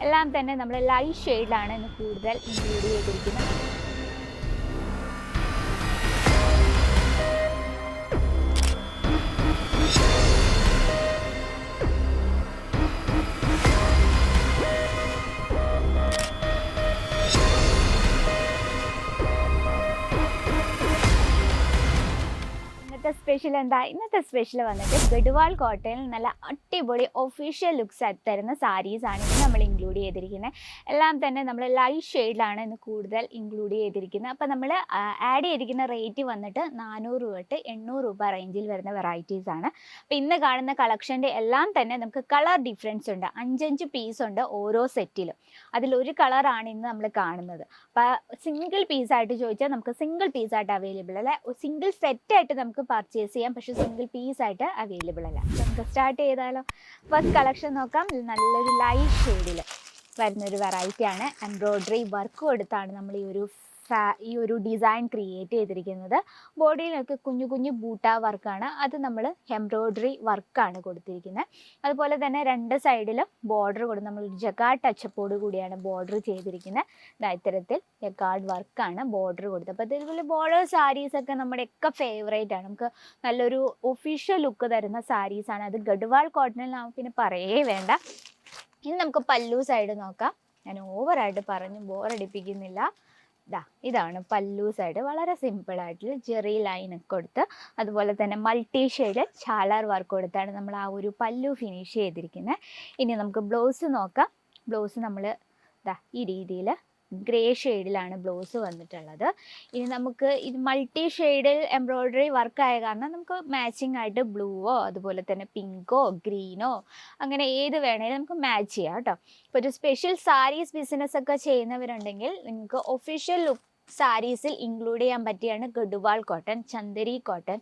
എല്ലാം തന്നെ നമ്മൾ ലൈറ്റ് ഷെയ്ഡിലാണ് ഇന്ന് കൂടുതൽ ഇൻക്ലൂഡ് ചെയ്തിരിക്കുന്നത്. സ്പെഷ്യൽ എന്താ? ഇന്നത്തെ സ്പെഷ്യൽ വന്നിട്ട് ഗഡ്വാൾ കോട്ടണിൽ നല്ല അടിപൊളി ഒഫീഷ്യൽ ലുക്സ് തരുന്ന സാരീസാണ് ഇന്ന് നമ്മൾ ഇൻക്ലൂഡ് ചെയ്തിരിക്കുന്നത്. എല്ലാം തന്നെ നമ്മൾ ലൈറ്റ് ഷെയ്ഡിലാണ് ഇന്ന് കൂടുതൽ ഇൻക്ലൂഡ് ചെയ്തിരിക്കുന്നത്. അപ്പോൾ നമ്മൾ ആഡ് ചെയ്തിരിക്കുന്ന റേറ്റ് വന്നിട്ട് 400 രൂപ തൊട്ട് 800 രൂപ റേഞ്ചിൽ വരുന്ന വെറൈറ്റീസ് ആണ്. അപ്പോൾ ഇന്ന് കാണുന്ന കളക്ഷൻ്റെ എല്ലാം തന്നെ നമുക്ക് കളർ ഡിഫറൻസ് ഉണ്ട്. 5 പീസ് ഉണ്ട് ഓരോ സെറ്റിലും. അതിലൊരു കളറാണ് ഇന്ന് നമ്മൾ കാണുന്നത്. അപ്പോൾ സിംഗിൾ പീസായിട്ട് ചോദിച്ചാൽ നമുക്ക് സിംഗിൾ പീസായിട്ട് അവൈലബിൾ അല്ല, സിംഗിൾ സെറ്റായിട്ട് നമുക്ക് പർച്ചേസ് ചെയ്യാം, പക്ഷേ സിംഗിൾ പീസായിട്ട് അവൈലബിൾ അല്ല. നമുക്ക് സ്റ്റാർട്ട് ചെയ്താലോ? ഫസ്റ്റ് കളക്ഷൻ നോക്കാം. നല്ലൊരു ലൈറ്റ് ഷെയ്ഡിൽ വരുന്നൊരു വെറൈറ്റിയാണ്. എംബ്രോയ്ഡറി വർക്ക് കൊടുത്താണ് നമ്മൾ ഈ ഒരു ഡിസൈൻ ക്രിയേറ്റ് ചെയ്തിരിക്കുന്നത്. ബോഡിയിലൊക്കെ കുഞ്ഞു കുഞ്ഞു ബൂട്ട വർക്കാണ്, അത് നമ്മൾ എംബ്രോയ്ഡറി വർക്കാണ് കൊടുത്തിരിക്കുന്നത്. അതുപോലെ തന്നെ രണ്ട് സൈഡിലും ബോർഡർ കൊടുത്ത് നമ്മളൊരു ജഗാർഡ് ടച്ചപ്പോട് കൂടിയാണ് ബോർഡർ ചെയ്തിരിക്കുന്നത്. ഇത്തരത്തിൽ ജഗാർഡ് വർക്കാണ് ബോർഡർ കൊടുത്തത്. അപ്പോൾ ഇതുപോലെ ബോർഡർ സാരീസൊക്കെ നമ്മുടെയൊക്കെ ഫേവറേറ്റ് ആണ്. നമുക്ക് നല്ലൊരു ഒഫീഷ്യൽ ലുക്ക് തരുന്ന സാരീസാണ്. അത് ഗഡ്വാൾ കോട്ടണിൽ നമുക്ക് പിന്നെ പറയേ വേണ്ട. ഇനി നമുക്ക് പല്ലു സൈഡ് നോക്കാം. ഞാൻ ഓവറായിട്ട് പറഞ്ഞ് ബോറടിപ്പിക്കുന്നില്ല. ഇതാണ് പല്ലു സൈഡ്. വളരെ സിമ്പിളായിട്ടുള്ള ജെറി ലൈനൊക്കെ കൊടുത്ത് അതുപോലെ തന്നെ മൾട്ടി ഷെയ്ഡ് ചാലാർ വർക്ക് കൊടുത്താണ് നമ്മൾ ആ ഒരു പല്ലു ഫിനിഷ് ചെയ്തിരിക്കുന്നത്. ഇനി നമുക്ക് ബ്ലൗസ് നോക്കാം. ബ്ലൗസ് നമ്മൾ ഈ രീതിയിൽ ഗ്രേ ഷെയ്ഡിലാണ് ബ്ലൗസ് വന്നിട്ടുള്ളത്. ഇനി നമുക്ക് ഇത് മൾട്ടി ഷെയ്ഡിൽ എംബ്രോയ്ഡറി വർക്കായ കാരണം നമുക്ക് മാച്ചിങ് ആയിട്ട് ബ്ലൂവോ അതുപോലെ തന്നെ പിങ്കോ ഗ്രീനോ അങ്ങനെ ഏത് വേണേലും നമുക്ക് മാച്ച് ചെയ്യാം കേട്ടോ. ഇപ്പോൾ ഒരു സ്പെഷ്യൽ സാരീസ് ബിസിനസ് ഒക്കെ ചെയ്യുന്നവരുണ്ടെങ്കിൽ നിങ്ങൾക്ക് ഒഫീഷ്യൽ ലുക്ക് സാരീസിൽ ഇൻക്ലൂഡ് ചെയ്യാൻ പറ്റിയാണ് ഗഡ്വാൾ കോട്ടൺ, ചന്ദേരി കോട്ടൺ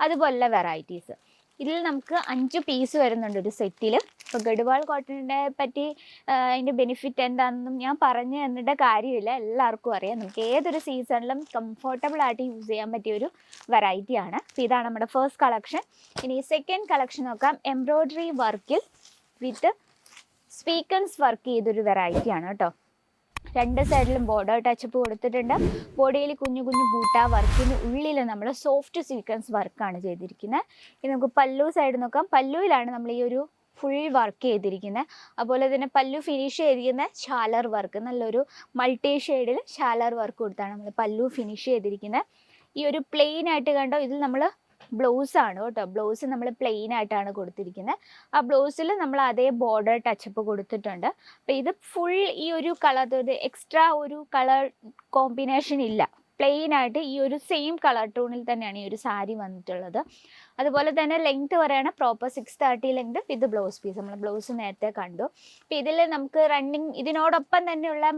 അതുപോലുള്ള വെറൈറ്റീസ്. ഇതിൽ നമുക്ക് 5 പീസ് വരുന്നുണ്ട് ഒരു സെറ്റിൽ. ഇപ്പോൾ ഗഡ്വാൾ കോട്ടണിനെ പറ്റി അതിൻ്റെ ബെനിഫിറ്റ് എന്താണെന്നും ഞാൻ പറഞ്ഞു തന്നിട്ട് കാര്യമില്ല, എല്ലാവർക്കും അറിയാം. നമുക്ക് ഏതൊരു സീസണിലും കംഫർട്ടബിൾ ആയിട്ട് യൂസ് ചെയ്യാൻ പറ്റിയ ഒരു വെറൈറ്റിയാണ്. അപ്പോൾ ഇതാണ് നമ്മുടെ ഫസ്റ്റ് കളക്ഷൻ. ഇനി സെക്കൻഡ് കളക്ഷൻ നോക്കാം. എംബ്രോയ്ഡറി വർക്കിൽ വിത്ത് സ്വീക്വൻസ് വർക്ക് ചെയ്തൊരു വെറൈറ്റിയാണ് കേട്ടോ. രണ്ട് സൈഡിലും ബോർഡർ ടച്ചപ്പ് കൊടുത്തിട്ടുണ്ട്. ബോഡിയിൽ കുഞ്ഞു കുഞ്ഞു ബൂട്ട വർക്കിന് ഉള്ളിൽ നമ്മൾ സോഫ്റ്റ് സ്വീക്വൻസ് വർക്കാണ് ചെയ്തിരിക്കുന്നത്. ഇനി നമുക്ക് പല്ലു സൈഡ് നോക്കാം. പല്ലുവിലാണ് നമ്മൾ ഈ ഒരു ഫുൾ വർക്ക് ചെയ്തിരിക്കുന്നത്. അതുപോലെ തന്നെ പല്ലു ഫിനിഷ് ചെയ്തിരിക്കുന്ന ഷാലർ വർക്ക്, നല്ലൊരു മൾട്ടി ഷെയ്ഡിൽ ഷാലർ വർക്ക് കൊടുത്താണ് നമ്മൾ പല്ലു ഫിനിഷ് ചെയ്തിരിക്കുന്നത്. ഈ ഒരു പ്ലെയിൻ ആയിട്ട് കണ്ടോ, ഇതിൽ നമ്മൾ ബ്ലൗസാണ് കേട്ടോ. ബ്ലൗസ് നമ്മൾ പ്ലെയിൻ ആയിട്ടാണ് കൊടുത്തിരിക്കുന്നത്. ആ ബ്ലൗസിൽ നമ്മൾ അതേ ബോർഡർ ടച്ചപ്പ് കൊടുത്തിട്ടുണ്ട്. അപ്പോൾ ഇത് ഫുൾ ഈ ഒരു കളർ എക്സ്ട്രാ ഒരു കളർ കോമ്പിനേഷൻ ഇല്ല, പ്ലെയിൻ ആയിട്ട് ഈ ഒരു സെയിം കളർ ടോണിൽ തന്നെയാണ് ഈ ഒരു സാരി വന്നിട്ടുള്ളത്. അതുപോലെ തന്നെ ലെങ്ത് പറയുകയാണ് proper 630 length with blouse piece. നമ്മൾ ബ്ലൗസ് നേരത്തെ കണ്ടു. അപ്പോൾ ഇതിൽ നമുക്ക് റണ്ണിങ് ഇതിനോടൊപ്പം തന്നെയുള്ള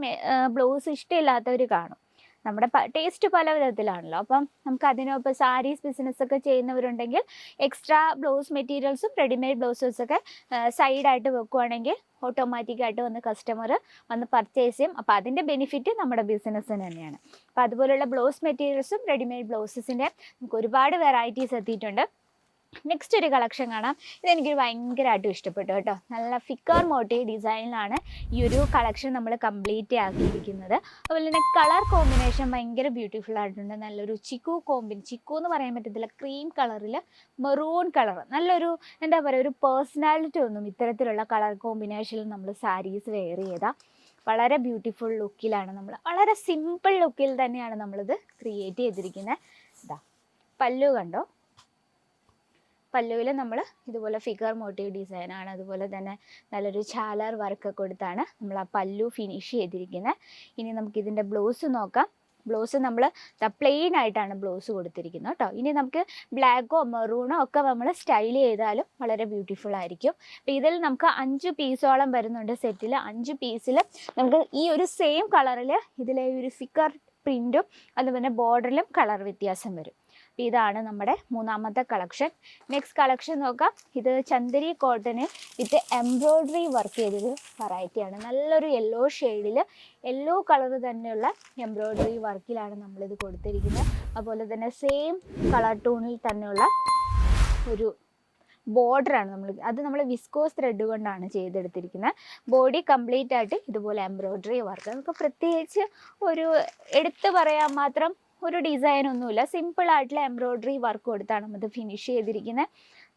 ബ്ലൗസ് ഇഷ്ടമില്ലാത്തവർ കാണും. നമ്മുടെ ടേസ്റ്റ് പല വിധത്തിലാണല്ലോ. അപ്പം നമുക്ക് അതിനൊപ്പം സാരീസ് ബിസിനസ്സൊക്കെ ചെയ്യുന്നവരുണ്ടെങ്കിൽ എക്സ്ട്രാ ബ്ലൗസ് മെറ്റീരിയൽസും റെഡിമെയ്ഡ് ബ്ലൗസസൊക്കെ സൈഡായിട്ട് വെക്കുകയാണെങ്കിൽ ഓട്ടോമാറ്റിക്കായിട്ട് വന്ന് കസ്റ്റമർ വന്ന് പർച്ചേസ് ചെയ്യും. അപ്പോൾ അതിൻ്റെ ബെനിഫിറ്റ് നമ്മുടെ ബിസിനസ്സിന് തന്നെയാണ്. അപ്പോൾ അതുപോലുള്ള ബ്ലൗസ് മെറ്റീരിയൽസും റെഡിമെയ്ഡ് ബ്ലൗസസിൻ്റെ നമുക്ക് ഒരുപാട് വെറൈറ്റീസ് എത്തിയിട്ടുണ്ട്. നെക്സ്റ്റ് ഒരു കളക്ഷൻ കാണാം. ഇതെനിക്ക് ഭയങ്കരമായിട്ടും ഇഷ്ടപ്പെട്ടു കേട്ടോ. നല്ല ഫിക്കർ മോട്ടീവ് ഡിസൈനിലാണ് ഈ ഒരു കളക്ഷൻ നമ്മൾ കംപ്ലീറ്റ് ആക്കിയിരിക്കുന്നത്. അതുപോലെ തന്നെ കളർ കോമ്പിനേഷൻ ഭയങ്കര ബ്യൂട്ടിഫുൾ ആയിട്ടുണ്ട്. നല്ലൊരു ചിക്കു എന്ന് പറയാൻ പറ്റത്തില്ല, ക്രീം കളറിൽ മെറൂൺ കളർ, നല്ലൊരു എന്താ പറയുക, ഒരു പേഴ്സണാലിറ്റി ഒന്നും ഇത്തരത്തിലുള്ള കളർ കോമ്പിനേഷനിൽ നമ്മൾ സാരീസ് വെയർ ചെയ്താൽ വളരെ ബ്യൂട്ടിഫുൾ ലുക്കിലാണ് നമ്മൾ, വളരെ സിമ്പിൾ ലുക്കിൽ തന്നെയാണ് നമ്മളിത് ക്രിയേറ്റ് ചെയ്തിരിക്കുന്നത്. പല്ലു കണ്ടോ, പല്ലുവിൽ നമ്മൾ ഇതുപോലെ ഫിഗർ മോട്ടീവ് ഡിസൈനാണ്. അതുപോലെ തന്നെ നല്ലൊരു ചാലർ വർക്ക് കൊടുത്താണ് നമ്മൾ ആ പല്ലു ഫിനിഷ് ചെയ്തിരിക്കുന്നത്. ഇനി നമുക്കിതിൻ്റെ ബ്ലൗസ് നോക്കാം. ബ്ലൗസ് നമ്മൾ പ്ലെയിൻ ആയിട്ടാണ് ബ്ലൗസ് കൊടുത്തിരിക്കുന്നത് കേട്ടോ. ഇനി നമുക്ക് ബ്ലാക്കോ മെറൂണോ ഒക്കെ നമ്മൾ സ്റ്റൈൽ ചെയ്താലും വളരെ ബ്യൂട്ടിഫുൾ ആയിരിക്കും. അപ്പോൾ ഇതിൽ നമുക്ക് 5 പീസോളം വരുന്നുണ്ട് സെറ്റിൽ. 5 പീസിൽ നമുക്ക് ഈ ഒരു സെയിം കളറിൽ ഇതിലെ ഒരു ഫിഗർ പ്രിൻറ്റും അതുപോലെ ബോർഡറിലും കളർ വ്യത്യാസം വരും. ഇതാണ് നമ്മുടെ മൂന്നാമത്തെ കളക്ഷൻ. നെക്സ്റ്റ് കളക്ഷൻ നോക്കാം. ഇത് ചന്ദേരി കോട്ടന് വിത്ത് എംബ്രോയ്ഡറി വർക്ക് ചെയ്തൊരു വെറൈറ്റിയാണ്. നല്ലൊരു യെല്ലോ ഷെയ്ഡിൽ യെല്ലോ കളർ തന്നെയുള്ള എംബ്രോയ്ഡറി വർക്കിലാണ് നമ്മളിത് കൊടുത്തിരിക്കുന്നത്. അതുപോലെ തന്നെ സെയിം കളർ ടോണിൽ തന്നെയുള്ള ഒരു ബോർഡറാണ് നമ്മൾ വിസ്കോസ് ത്രെഡ് കൊണ്ടാണ് ചെയ്തെടുത്തിരിക്കുന്നത്. ബോഡി കംപ്ലീറ്റ് ആയിട്ട് ഇതുപോലെ എംബ്രോയ്ഡറി വർക്ക്. നമുക്ക് പ്രത്യേകിച്ച് ഒരു എടുത്തു പറയാൻ മാത്രം ഒരു ഡിസൈൻ ഒന്നുമില്ല, സിമ്പിൾ ആയിട്ടുള്ള എംബ്രോയ്ഡറി വർക്ക് കൊടുത്താണ് നമ്മത് ഫിനിഷ് ചെയ്തിരിക്കുന്നത്.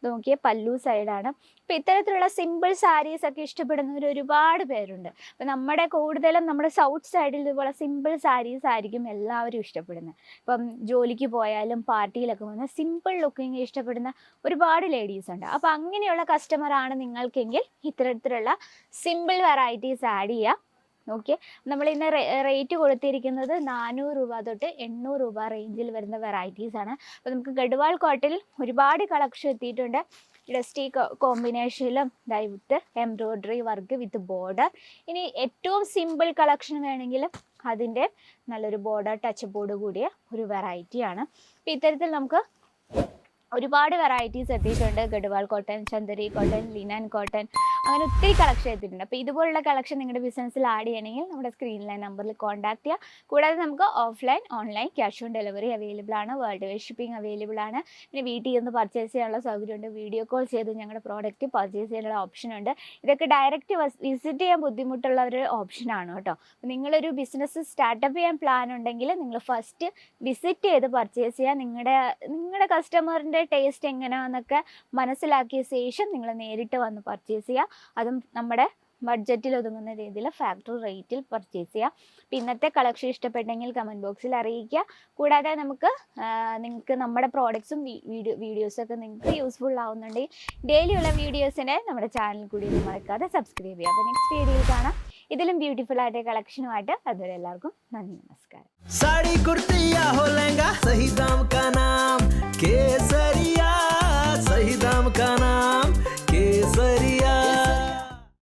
നോക്കിയേ പല്ലു സൈഡാണ്. അപ്പോൾ ഇത്തരത്തിലുള്ള സിമ്പിൾ സാരീസ് ഒക്കെ ഇഷ്ടപ്പെടുന്നവർ ഒരുപാട് പേരുണ്ട്. അപ്പോൾ നമ്മുടെ കൂടുതലും നമ്മുടെ സൗത്ത് സൈഡിൽ ഇതുപോലെ സിമ്പിൾ സാരീസ് ആയിരിക്കും എല്ലാവരും ഇഷ്ടപ്പെടുന്നത്. ഇപ്പം ജോലിക്ക് പോയാലും പാർട്ടിയിലൊക്കെ വന്ന് സിമ്പിൾ ലുക്കിങ് ഇഷ്ടപ്പെടുന്ന ഒരുപാട് ലേഡീസ് ഉണ്ട്. അപ്പോൾ അങ്ങനെയുള്ള കസ്റ്റമറാണ് നിങ്ങൾക്കെങ്കിൽ ഇത്തരത്തിലുള്ള സിമ്പിൾ വെറൈറ്റീസ് ആഡ് ചെയ്യുക. ഓക്കെ, നമ്മൾ ഇന്ന് റേറ്റ് കൊടുത്തിരിക്കുന്നത് 400 രൂപ തൊട്ട് 800 രൂപ റേഞ്ചിൽ വരുന്ന വെറൈറ്റീസാണ്. അപ്പോൾ നമുക്ക് ഗഡ്വാൾ കോട്ടണിൽ ഒരുപാട് കളക്ഷൻ എത്തിയിട്ടുണ്ട്. ഡസ്റ്റി കോമ്പിനേഷനിലും with embroidery work with border. ഇനി ഏറ്റവും സിമ്പിൾ കളക്ഷൻ വേണമെങ്കിലും അതിൻ്റെ നല്ലൊരു ബോർഡർ ടച്ച് ബോർഡ് കൂടിയ ഒരു വെറൈറ്റിയാണ്. അപ്പോൾ ഇത്തരത്തിൽ നമുക്ക് ഒരുപാട് വെറൈറ്റീസ് എത്തിയിട്ടുണ്ട്. Garhwal cotton, Chanderi cotton, linen cotton, അങ്ങനെ ഒത്തിരി കളക്ഷൻ എത്തിയിട്ടുണ്ട്. അപ്പോൾ ഇതുപോലുള്ള കളക്ഷൻ നിങ്ങളുടെ ബിസിനസ്സിൽ ആഡ് ചെയ്യണമെങ്കിൽ നമ്മുടെ സ്ക്രീനിലെ നമ്പറിൽ കോൺടാക്ട് ചെയ്യുക. കൂടാതെ നമുക്ക് offline, online cash on delivery available ആണ്. വേൾഡ് വൈഡ് ഷിപ്പിംഗ് അവൈലബിൾ ആണ്. പിന്നെ വീട്ടിൽ നിന്ന് പർച്ചേസ് ചെയ്യാനുള്ള സൗകര്യമുണ്ട്. വീഡിയോ കോൾ ചെയ്ത് ഞങ്ങളുടെ പ്രോഡക്റ്റ് പർച്ചേസ് ചെയ്യാനുള്ള ഓപ്ഷൻ ഉണ്ട്. ഇതൊക്കെ ഡയറക്റ്റ് വിസിറ്റ് ചെയ്യാൻ ബുദ്ധിമുട്ടുള്ള ഒരു ഓപ്ഷനാണ് കേട്ടോ. അപ്പോൾ നിങ്ങളൊരു ബിസിനസ് സ്റ്റാർട്ടപ്പ് ചെയ്യാൻ പ്ലാൻ ഉണ്ടെങ്കിൽ നിങ്ങൾ ഫസ്റ്റ് വിസിറ്റ് ചെയ്ത് പർച്ചേസ് ചെയ്യുക. നിങ്ങളുടെ കസ്റ്റമറിൻ്റെ ടേസ്റ്റ് എങ്ങനെയാണെന്നൊക്കെ മനസ്സിലാക്കിയ ശേഷം നിങ്ങൾ നേരിട്ട് വന്ന് പർച്ചേസ് ചെയ്യുക. അതും നമ്മുടെ ബഡ്ജറ്റിൽ ഒതുങ്ങുന്ന രീതിയിൽ ഫാക്ടറി റേറ്റിൽ പർച്ചേസ് ചെയ്യുക. ഇന്നത്തെ കളക്ഷൻ ഇഷ്ടപ്പെട്ടെങ്കിൽ കമൻറ്റ് ബോക്സിൽ അറിയിക്കുക. കൂടാതെ നിങ്ങൾക്ക് നമ്മുടെ പ്രോഡക്ട്സും വീഡിയോസൊക്കെ നിങ്ങൾക്ക് യൂസ്ഫുൾ ആവുന്നുണ്ടെങ്കിൽ ഡെയിലിയുള്ള വീഡിയോസിനെ നമ്മുടെ ചാനൽ കൂടി മറക്കാതെ സബ്സ്ക്രൈബ് ചെയ്യുക. അപ്പോൾ നെക്സ്റ്റ് വീഡിയോയിൽ കാണാം ഇതിലും ബ്യൂട്ടിഫുൾ ആയിട്ട് കളക്ഷനുമായിട്ട്. അതുവരെ എല്ലാവർക്കും നന്ദി, നമസ്കാരം. साड़ी कुर्ती या हो लहंगा, सही दाम का नाम केसरिया, सही दाम का नाम